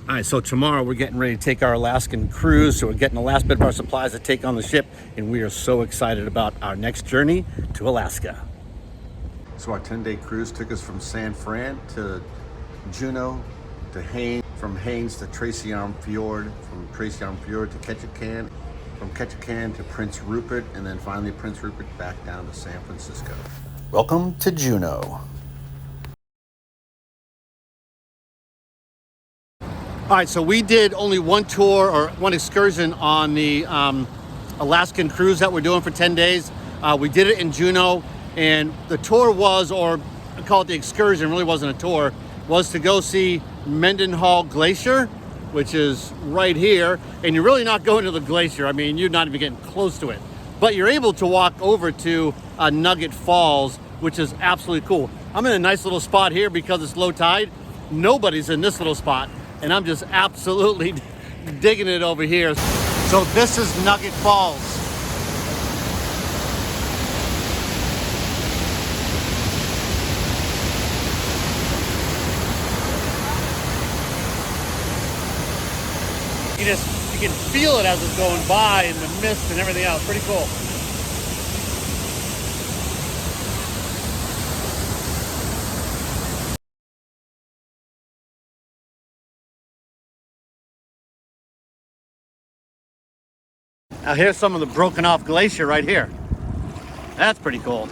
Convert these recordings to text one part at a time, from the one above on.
All right, so tomorrow we're getting ready to take our Alaskan cruise. So we're getting the last bit of our supplies to take on the ship, and we are so excited about our next journey to Alaska. So our 10-day cruise took us from San Fran to Juneau to Haines, from Haines to Tracy Arm Fjord, from Tracy Arm Fjord to Ketchikan, from Ketchikan to Prince Rupert, and then finally Prince Rupert back down to San Francisco. Welcome to Juneau. All right, so we did only one tour or one excursion on the Alaskan cruise that we're doing for 10 days. We did it in Juneau, and the tour was, or I call it the excursion, really wasn't a tour, was to go see Mendenhall Glacier, which is right here. And you're really not going to the glacier. I mean, you're not even getting close to it. But you're able to walk over to Nugget Falls, which is absolutely cool. I'm in a nice little spot here because it's low tide. Nobody's in this little spot. And I'm just absolutely digging it over here. So this is Nugget Falls. You can feel it as it's going by, and the mist and everything else. Pretty cool. Now here's some of the broken off glacier right here. That's pretty cool.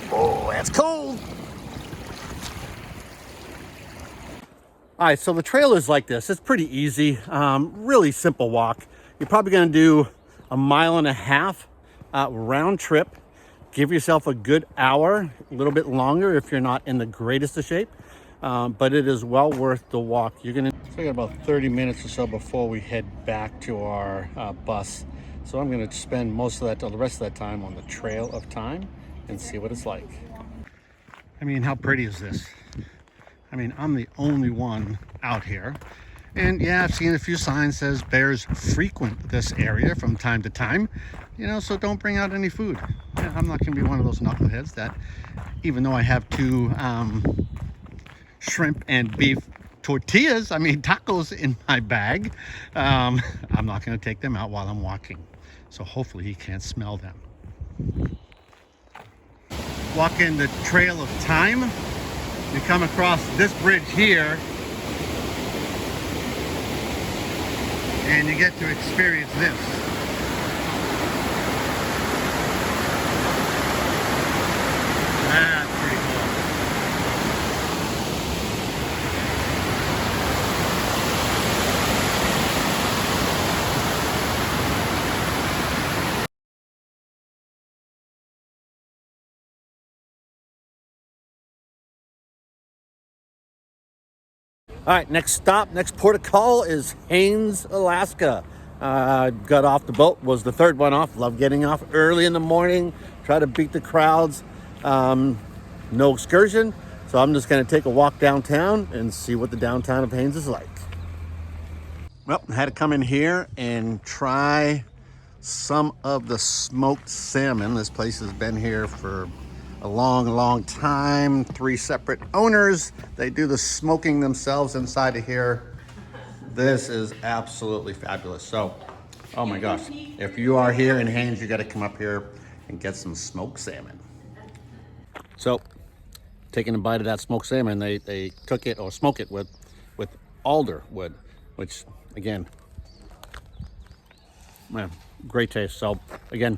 Oh, that's cold. All right, so the trail is like this. It's pretty easy, really simple walk. You're probably gonna do 1.5 miles round trip. Give yourself a good hour, a little bit longer if you're not in the greatest of shape, but it is well worth the walk. You're gonna take about 30 minutes or so before we head back to our bus. So I'm gonna spend most of that, the rest of that time on the Trail of Time and see what it's like. I mean, how pretty is this? I mean, I'm the only one out here. And yeah, I've seen a few signs that says bears frequent this area from time to time, you know, so don't bring out any food. Yeah, I'm not gonna be one of those knuckleheads that, even though I have 2 shrimp and beef tortillas, I mean tacos in my bag, I'm not gonna take them out while I'm walking. So hopefully he can't smell them. Walking the Trail of Time, you come across this bridge here, and you get to experience this. That's pretty cool. All right, next stop, next port of call is Haines, Alaska. Got off the boat, was the 3rd one off. Love getting off early in the morning, try to beat the crowds. No excursion, so I'm just gonna take a walk downtown and see what the downtown of Haines is like. Well, I had to come in here and try some of the smoked salmon. This place has been here for a long time. 3 separate owners. They do the smoking themselves inside of here. This is absolutely fabulous. So, oh my gosh, if you are here in Haines, you got to come up here and get some smoked salmon. So, taking a bite of that smoked salmon, they cook it or smoke it with alder wood, which again, man, great taste. So again,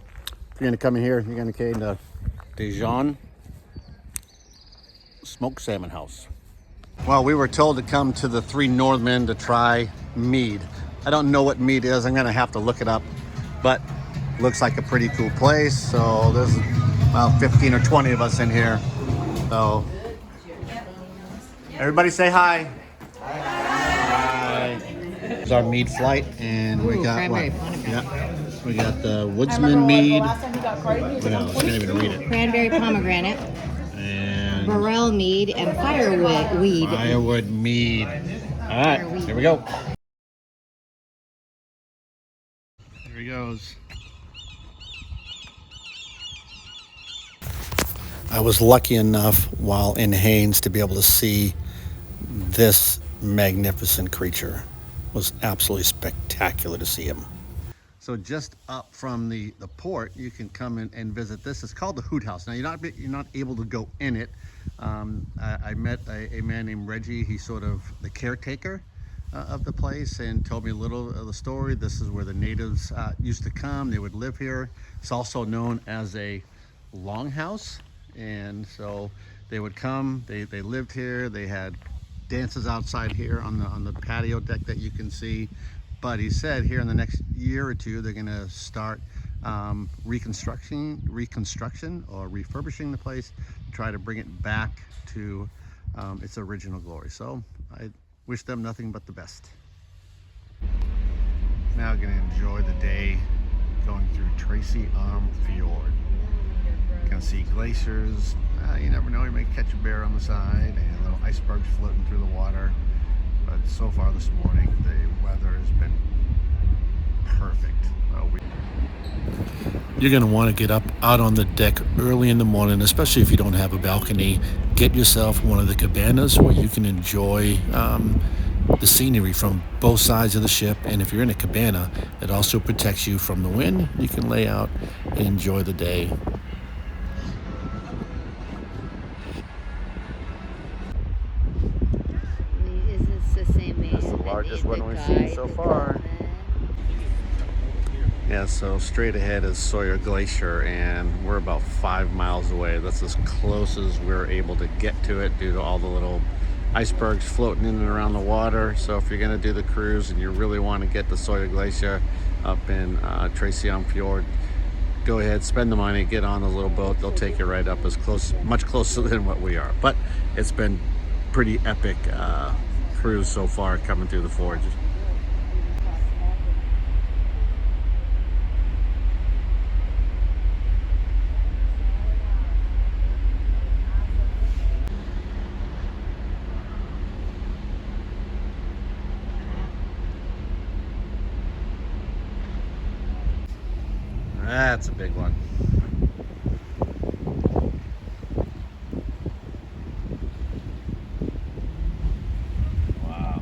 if you're gonna come in here, you're gonna get the Dijon Smoked Salmon House. Well, we were told to come to the Three Northmen to try mead. I don't know what mead is. I'm gonna have to look it up, but looks like a pretty cool place. So there's about 15 or 20 of us in here. So everybody say hi. Hi. It's our mead flight, and we got what? Yeah. We got the Woodsman mead. What else? I can't even read it. Cranberry pomegranate, And Burrell mead, and firewood weed. Firewood mead. All right, here we go. Here he goes. I was lucky enough while in Haines to be able to see this magnificent creature. It was absolutely spectacular to see him. So just up from the port, you can come in and visit this. It's called the Hoot House. Now you're not able to go in it. I met a man named Reggie. He's sort of the caretaker of the place, and told me a little of the story. This is where the natives used to come. They would live here. It's also known as a longhouse, and so they would come. They lived here. They had dances outside here on the patio deck that you can see. But he said here in the next year or two, they're going to start reconstruction or refurbishing the place to try to bring it back to its original glory. So I wish them nothing but the best. Now going to enjoy the day going through Tracy Arm Fjord. Going to see glaciers. You never know, you may catch a bear on the side and little icebergs floating through the water. But so far this morning, the weather has been perfect. You're going to want to get up out on the deck early in the morning, especially if you don't have a balcony. Get yourself one of the cabanas where you can enjoy the scenery from both sides of the ship. And if you're in a cabana, it also protects you from the wind. You can lay out and enjoy the day. Is this the same man? That's the largest one we've seen so far. Yeah, so straight ahead is Sawyer Glacier, and we're about 5 miles away. That's as close as we're able to get to it due to all the little icebergs floating in and around the water. So if you're going to do the cruise and you really want to get to Sawyer Glacier up in Tracy Arm Fjord, go ahead, spend the money, get on a little boat. They'll take you right up as close, much closer than what we are. But it's been pretty epic cruise so far coming through the forge. That's a big one. Wow.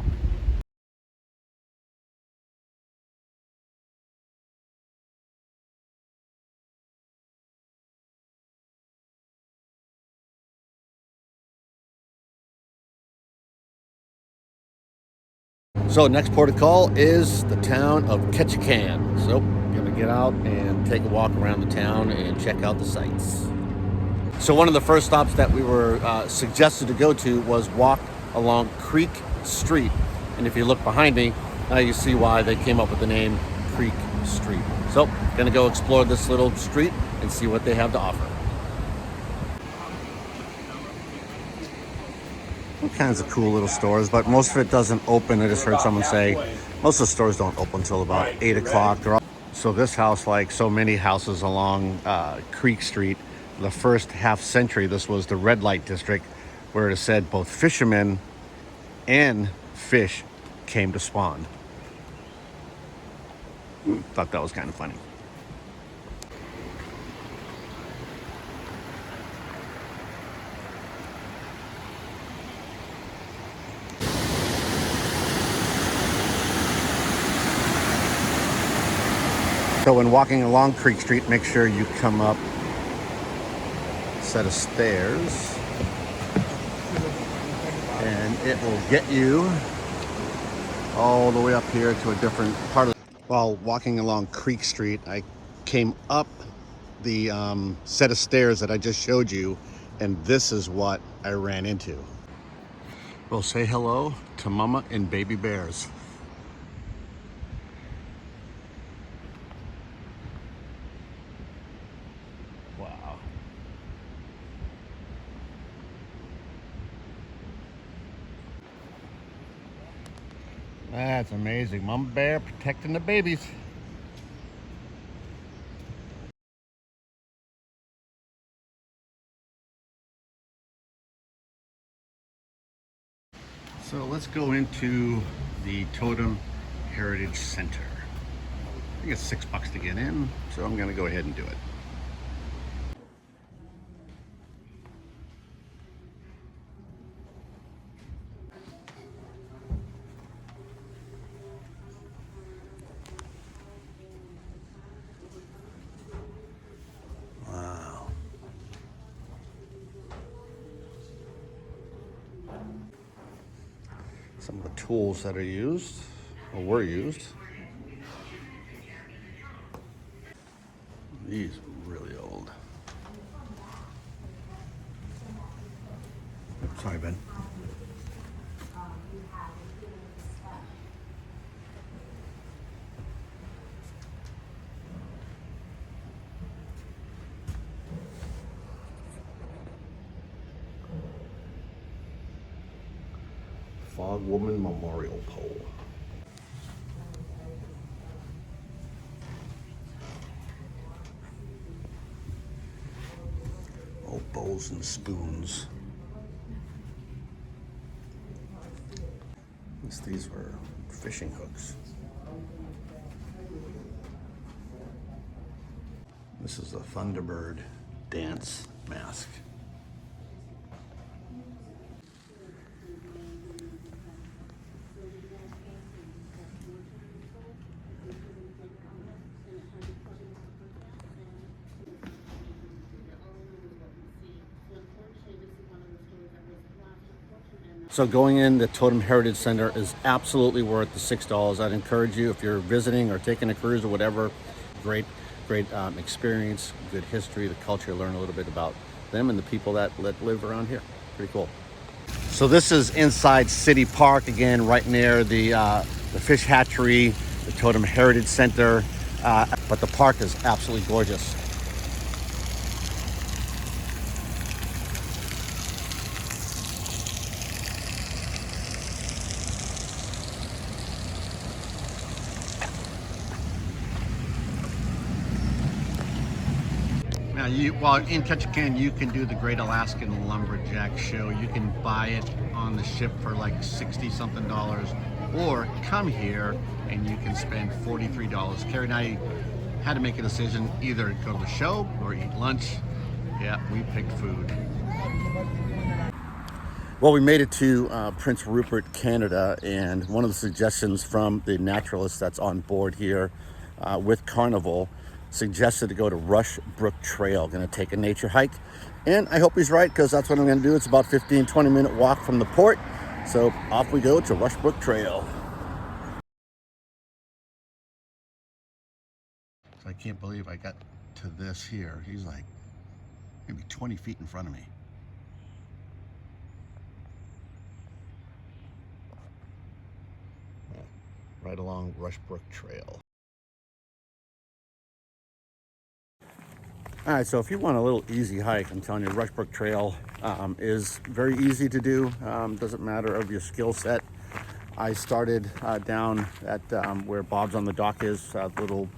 So next port of call is the town of Ketchikan. So gonna get out and take a walk around the town and check out the sights. So one of the first stops that we were suggested to go to was walk along Creek Street. And if you look behind me, now you see why they came up with the name Creek Street. So gonna go explore this little street and see what they have to offer. All kinds of cool little stores, but most of it doesn't open. I just heard someone say most of the stores don't open until about 8 o'clock. So this house, like so many houses along Creek Street, the first half century, this was the red light district where it said both fishermen and fish came to spawn. Thought that was kind of funny. So when walking along Creek Street, make sure you come up a set of stairs, and it will get you all the way up here to a different part of. While walking along Creek Street, I came up the set of stairs that I just showed you, and this is what I ran into. We'll say hello to Mama and baby bears. Wow. That's amazing. Mama bear protecting the babies. So let's go into the Totem Heritage Center. I think it's $6 to get in, so I'm gonna go ahead and do it. Some of the tools that are used, or were used. These are really old. Sorry, Ben. Fog Woman Memorial Pole. Old bowls and spoons. These were fishing hooks. This is a Thunderbird dance mask. So going in the Totem Heritage Center is absolutely worth the $6. I'd encourage you, if you're visiting or taking a cruise or whatever, great experience, good history, the culture, learn a little bit about them and the people that live around here. Pretty cool. So this is inside City Park, again, right near the fish hatchery, the Totem Heritage Center, but the park is absolutely gorgeous. Now, while in Ketchikan, you can do the Great Alaskan Lumberjack Show. You can buy it on the ship for like $60-something, or come here and you can spend $43. Carrie and I had to make a decision, either go to the show or eat lunch. Yeah, we picked food. Well, we made it to Prince Rupert, Canada, and one of the suggestions from the naturalist that's on board here with Carnival suggested to go to Rushbrook Trail. Going to take a nature hike, and I hope he's right, because that's what I'm going to do. It's about 15-20 minute walk from the port, so off we go to Rushbrook Trail. So I can't believe I got to this here. He's like maybe 20 feet in front of me. Right along Rushbrook Trail. All right, so if you want a little easy hike, I'm telling you, Rushbrook Trail is very easy to do. Doesn't matter of your skill set. I started down at where Bob's on the Dock is, a little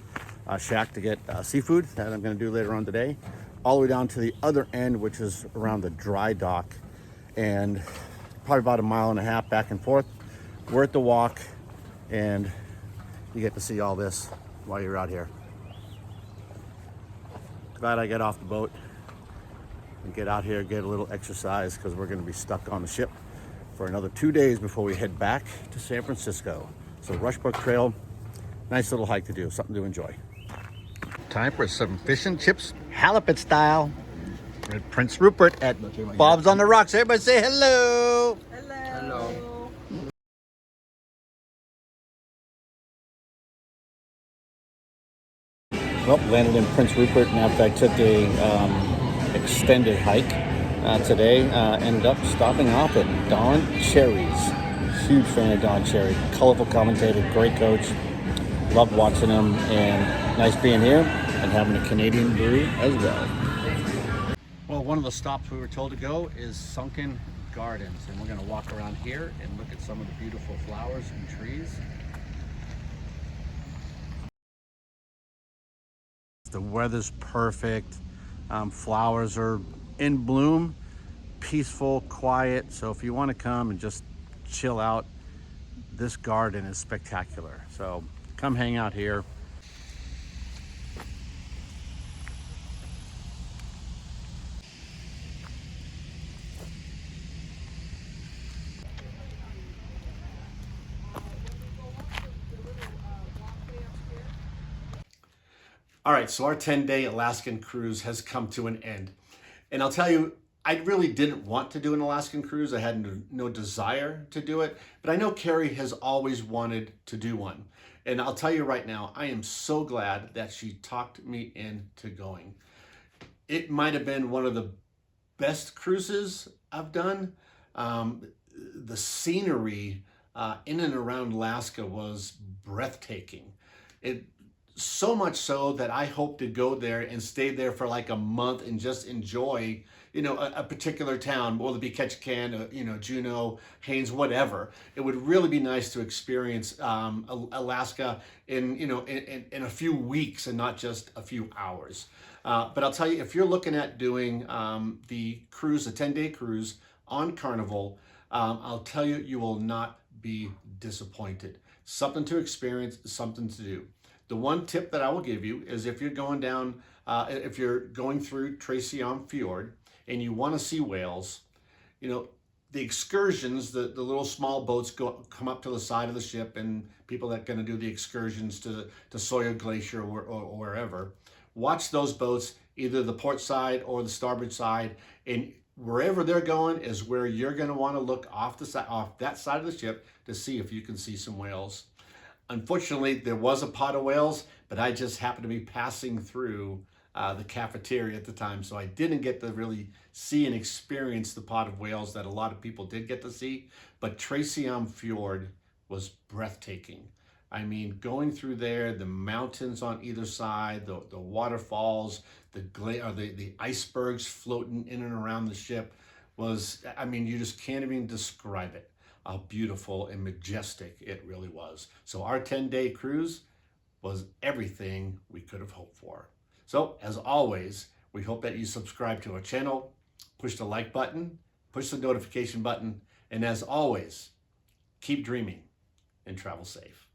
shack to get seafood that I'm going to do later on today, all the way down to the other end, which is around the dry dock, and probably about 1.5 miles back and forth. Worth the walk, and you get to see all this while you're out here. Glad I get off the boat and get out here, get a little exercise, because we're going to be stuck on the ship for another 2 days before we head back to San Francisco. So Rushbrook Trail, nice little hike to do, something to enjoy. Time for some fish and chips, halibut style. We're at Prince Rupert at Bob's on the Rocks. Everybody say hello. Hello. Hello. Well, landed in Prince Rupert, and after I took a extended hike today, ended up stopping off at Don Cherry's. Huge fan of Don Cherry, colorful commentator, great coach. Loved watching him, and nice being here and having a Canadian brew as well. Well, one of the stops we were told to go is Sunken Gardens, and we're going to walk around here and look at some of the beautiful flowers and trees. The weather's perfect, flowers are in bloom, peaceful, quiet. So if you want to come and just chill out, this garden is spectacular. So come hang out here. All right, so our 10-day Alaskan cruise has come to an end. And I'll tell you, I really didn't want to do an Alaskan cruise. I had no desire to do it, but I know Carrie has always wanted to do one. And I'll tell you right now, I am so glad that she talked me into going. It might have been one of the best cruises I've done. The scenery in and around Alaska was breathtaking. It so much so that I hope to go there and stay there for like a month and just enjoy, a particular town, whether it be Ketchikan, Juneau, Haines, whatever. It would really be nice to experience Alaska in a few weeks and not just a few hours. But I'll tell you, if you're looking at doing the cruise, a 10-day cruise on Carnival, I'll tell you, you will not be disappointed. Something to experience, something to do. The one tip that I will give you is if you're going down, if you're going through Tracy Fjord and you want to see whales, the excursions, the little small boats come up to the side of the ship, and people that are going to do the excursions to Sawyer Glacier or wherever, watch those boats, either the port side or the starboard side, and wherever they're going is where you're going to want to look off that side of the ship to see if you can see some whales. Unfortunately, there was a pot of whales, but I just happened to be passing through the cafeteria at the time, so I didn't get to really see and experience the pot of whales that a lot of people did get to see. But Tracy Fjord was breathtaking. I mean, going through there, the mountains on either side, the waterfalls, the icebergs floating in and around the ship was, I mean, you just can't even describe it. How beautiful and majestic it really was. So our 10-day cruise was everything we could have hoped for. So as always, we hope that you subscribe to our channel, push the like button, push the notification button, and as always, keep dreaming and travel safe.